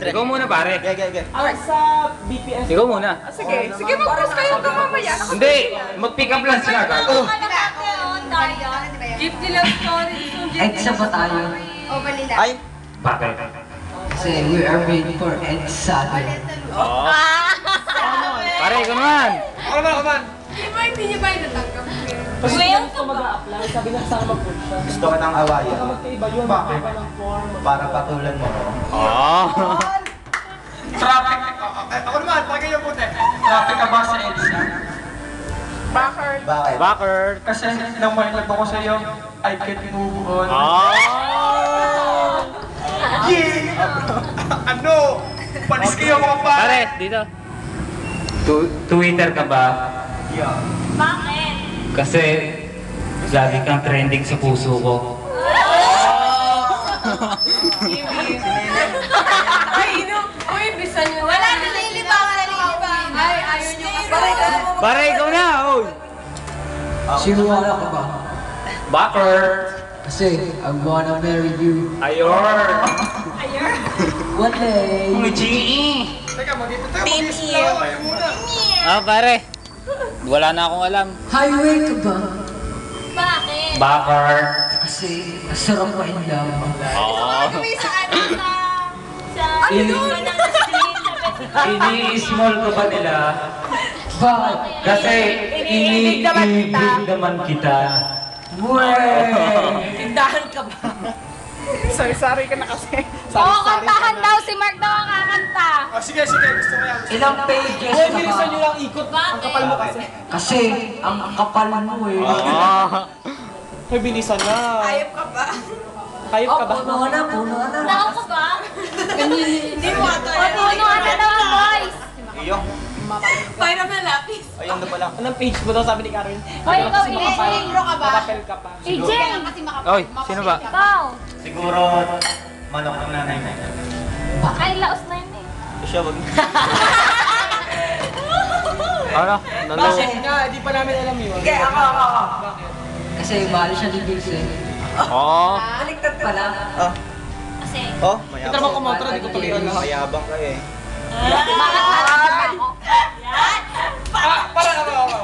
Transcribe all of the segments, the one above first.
Ikaw muna pare. Sa BPS. Ikaw muna. Sige, sige mag-press kayo ka mamaya. Hindi, mag-pick up lang sila agad. Jeep nila story. EDSA ba tayo? O, balila. Ay! Bakit? Kasi we are made for EDSA. Pare, ikaw naman. Di ba hindi niya ba yung natanggap? Kasi kung gusto mag-a-apply, sabi na sana mag-push siya. Gusto ko ng awayan. Magkaiba yun, magkaiba ng form. Para patulan mo ko. Traffic. Ako naman, tagay yung puti. Traffic ka ba sa EDSA? Bakit? Bakit? Bakit? Kasi nang may love ako sa'yo, I can't move on. Ano? Panis kayo mga Pare, dito. Twitter ka ba? Bakit? Kasi lagi kang trending sa puso ko. Ay, no. Uy, bisan nyo. Wala, nalilibangan. Ay, ayaw nyo kasi. Pare, ikaw na! Oy! Sinuwala ka ba? Bakit? Kasi I wanna marry you Ayor! one day. Teka, mag-ito tayo. Mag-isip lang ako. Ayaw muna. Pare. Wala na akong alam. Highway ka ba? Bakit? Bakit? Kasi masarap pa in love. May sa ano sa... Ano yun? Ini-small ka ba nila? Bakit? Kasi iniibig naman kita. Tindahan ka ba? Sorry ka na kasi. Oo, kantahan daw. Si Mark daw ang kakanta. Oh, sige, sige. Gusto ko yan. Ilang pages Hoy, ka bilisan nyo ba? lang ikot. Ang kapal mo kasi. Kasi ang kapal mo eh. Hoy, bilisan na. Ayop ka ba? Hayop ka ba? Puno na. Tao ka ba? Hindi mo ato. O, puno ata daw ang boys. Iyo. Pairam na lapis. Ayun na pala. Anong page mo daw sabi ni Karen? Hoy, ikaw, libro ka ba? Makapel ka pa. AJ! Oy, sino ba? Ikaw! Siguro, manok ng nanay mo. Ay, laos na yun eh. Siya, wag. Ano? Bakit nga? Di pa namin alam yun. Sige, ako. Kasi mahal siya ni Bills eh. Oo. Baliktad pala. Ah, Kasi... oh, Ito naman kumontra, di ko tuloy lahat. Mayabang ka eh. Bakit natin ako? Para ako.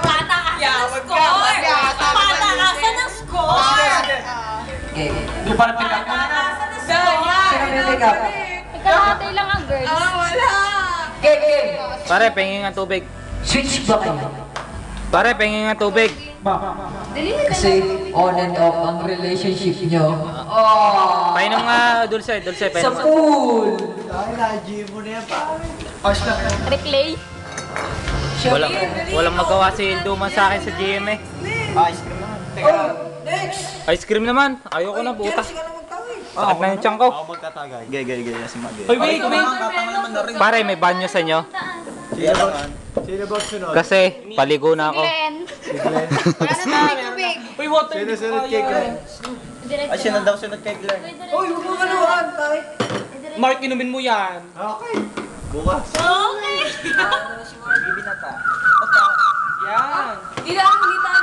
Patakasan ng score! Patakasan ng score! Okay. Di ba na pick up mo? Sino may pick up? Ikalatay lang ang girls. Game. Pare, penging ang tubig. Switch ba kayo? Pare, penging ang tubig. Kasi on and off ang relationship nyo. Oh! Painom nga, Dulce, Sa painom nga. pool! Replay. Walang magawa si Duman sa akin sa GM eh. Ice cream naman. Ice cream naman. Ayoko na, buta. Sakit na yung tiyan ko. Ako magtatagay. Gay, si Magi. Hoy, wait. Pare, may banyo sa inyo. Siya naman. Kasi, paligo na ako. Glenn. Tubig. Uy, water. Sunod kay Glenn. Ay, siya na daw sunod kay Glenn. Uy, huwag mo kaluhan, tay! Mark, inumin mo yan. Okay. Bukas. Okay. Bibi na ta. Yan. Hindi lang, hindi tayo